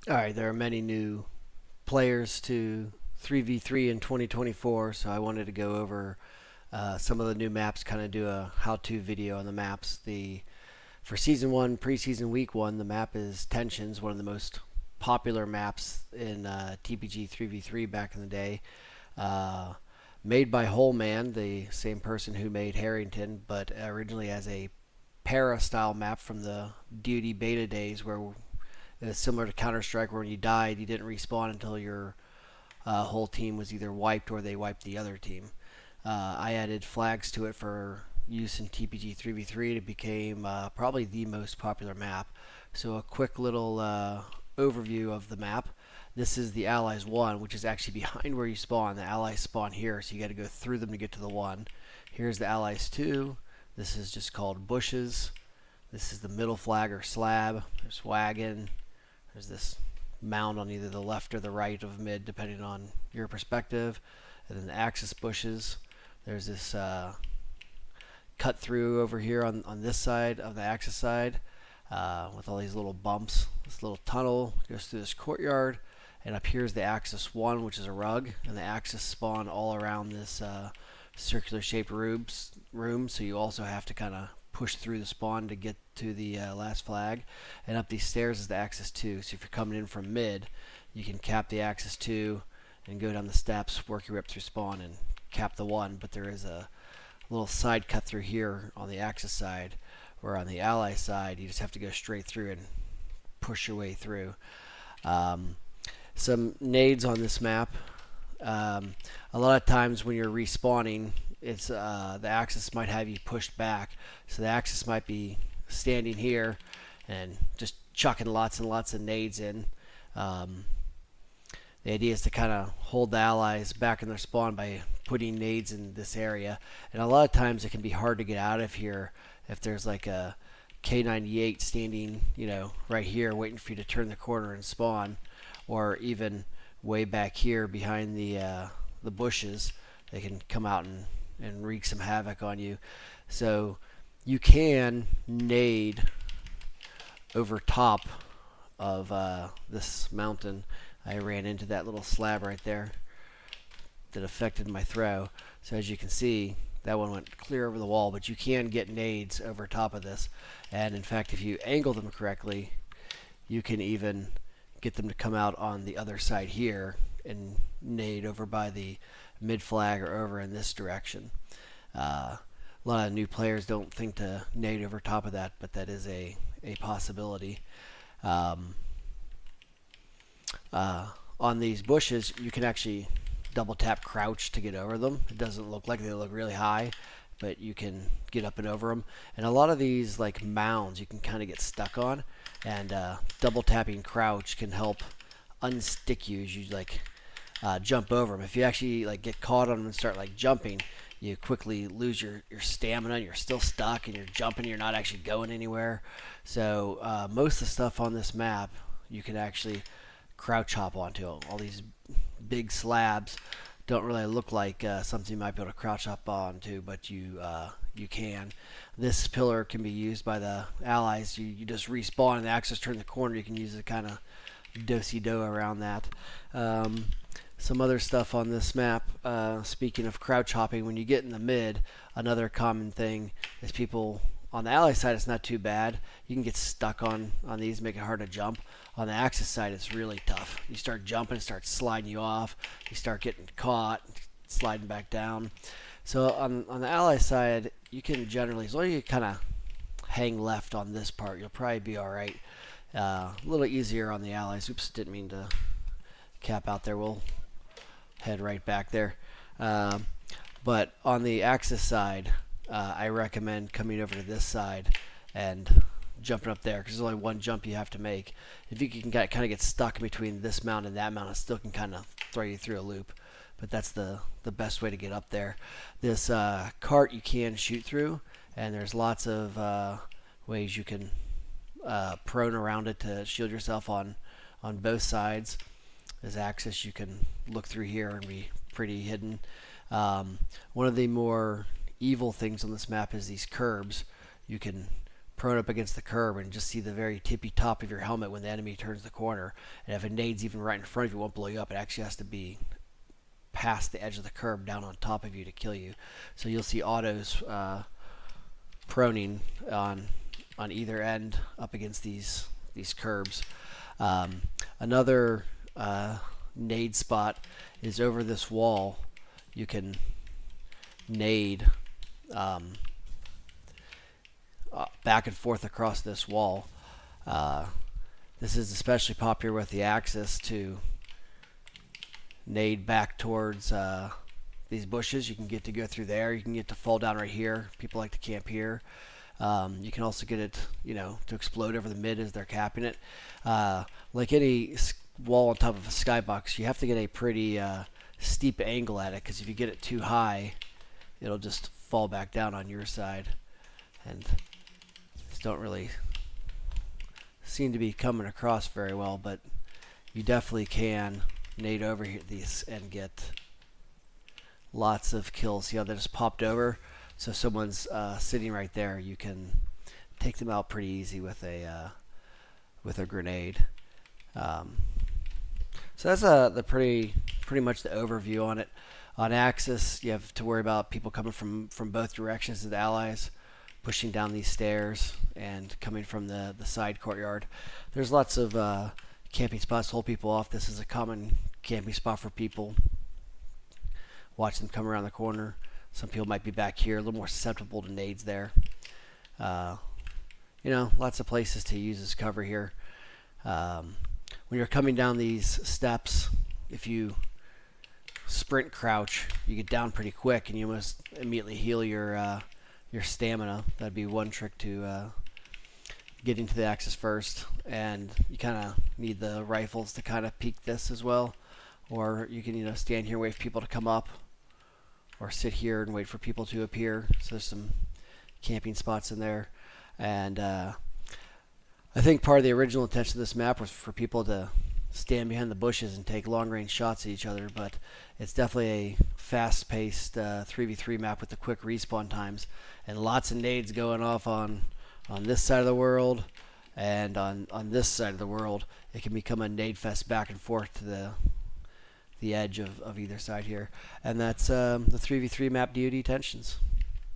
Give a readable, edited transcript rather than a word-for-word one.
Alright, there are many new players to 3v3 in 2024, so I wanted to go over some of the new maps, kind of do a how-to video on the maps. For Season 1, Preseason Week 1, the map is Tensions, one of the most popular maps in TPG 3v3 back in the day. Uh, Made by Wholeman, the same person who made Harrington, but originally as a para-style map from the DoD beta days where it's similar to Counter-Strike, where when you died, you didn't respawn until your whole team was either wiped or they wiped the other team. I added flags to it for use in TPG 3v3. It became probably the most popular map. So a quick little overview of the map. This is the Allies 1, which is actually behind where you spawn. The Allies spawn here, so you got to go through them to get to the 1. Here's the Allies 2. This is just called Bushes. This is the middle flag or slab. There's Wagon. There's this mound on either the left or the right of mid, depending on your perspective. And then the Axis bushes. There's this cut through over here on this side of the Axis side with all these little bumps. This little tunnel goes through this courtyard. And up here is the Axis 1, which is a rug. And the Axis spawn all around this circular shaped room. So you also have to kind of push through the spawn to get to the last flag. And up these stairs is the Axis 2. So if you're coming in from mid, you can cap the Axis 2 and go down the steps, work your way up through spawn, and cap the 1. But there is a little side cut through here on the Axis side, where on the Ally side, you just have to go straight through and push your way through. Some nades on this map. A lot of times when you're respawning, it's the Axis might have you pushed back, so the Axis might be standing here and just chucking lots and lots of nades in. The idea is to kind of hold the allies back in their spawn by putting nades in this area, and a lot of times it can be hard to get out of here if there's like a K98 standing, right here waiting for you to turn the corner and spawn, or even way back here behind the bushes. They can come out and wreak some havoc on you. So you can nade over top of this mountain. I ran into that little slab right there that affected my throw. So as you can see, that one went clear over the wall, but you can get nades over top of this. And in fact, if you angle them correctly, you can even get them to come out on the other side here and nade over by the mid flag or over in this direction. A lot of new players don't think to nade over top of that, but that is a possibility. On these bushes, you can actually double tap crouch to get over them. It doesn't look like they look really high, but you can get up and over them. And a lot of these like mounds you can kind of get stuck on, and double tapping crouch can help unstick you as you jump over them. If you actually get caught on them and start jumping, you quickly lose your stamina and you're still stuck and you're jumping, you're not actually going anywhere. So most of the stuff on this map you can actually crouch hop onto. All these big slabs don't really look like something you might be able to crouch up onto, but you can. This pillar can be used by the allies. You just respawn and the Axis turn the corner. You can use it kind of do-si-do around that. Some other stuff on this map, speaking of crouch hopping, when you get in the mid, another common thing is people on the ally side, it's not too bad. You can get stuck on these, make it hard to jump. On the Axis side, it's really tough. You start jumping, it starts sliding you off. You start getting caught, sliding back down. So on the ally side, you can generally, as long as you kind of hang left on this part, you'll probably be all right. A little easier on the allies. Oops, didn't mean to cap out there. We'll head right back there. But on the Axis side, I recommend coming over to this side and jumping up there, because there's only one jump you have to make. If you can kind of get stuck between this mount and that mount, it still can kind of throw you through a loop. But that's the best way to get up there. This cart you can shoot through, and there's lots of ways you can prone around it to shield yourself on both sides. This Axis, you can look through here and be pretty hidden. One of the more evil things on this map is these curbs. You can prone up against the curb and just see the very tippy top of your helmet when the enemy turns the corner. And if a nade's even right in front of you, it won't blow you up. It actually has to be past the edge of the curb down on top of you to kill you. So you'll see autos proning on either end up against these curbs. Another nade spot is over this wall. You can nade back and forth across this wall. This is especially popular with the Axis to nade back towards these bushes. You can get to go through there. You can get to fall down right here. People like to camp here. You can also get it, to explode over the mid as they're capping it. Like any wall on top of a skybox, you have to get a pretty steep angle at it, because if you get it too high, it'll just fall back down on your side. And these don't really seem to be coming across very well, but you definitely can nade over here these and get lots of kills. See how they just popped over? So someone's sitting right there. You can take them out pretty easy with a grenade. So that's the pretty much the overview on it. On Axis, you have to worry about people coming from both directions of the Allies, pushing down these stairs and coming from the side courtyard. There's lots of camping spots to hold people off. This is a common camping spot for people. Watch them come around the corner. Some people might be back here, a little more susceptible to nades there. Lots of places to use as cover here. When you're coming down these steps, if you sprint crouch, you get down pretty quick, and you must immediately heal your stamina. That'd be one trick to getting to the Axis first. And you kind of need the rifles to kind of peek this as well. Or you can stand here, wait for people to come up, or sit here and wait for people to appear. So there's some camping spots in there. And I think part of the original intention of this map was for people to stand behind the bushes and take long-range shots at each other, but it's definitely a fast-paced 3v3 map with the quick respawn times, and lots of nades going off on this side of the world, and on this side of the world. It can become a nade fest back and forth to the edge of either side here. And that's the 3v3 map DoD Tensions.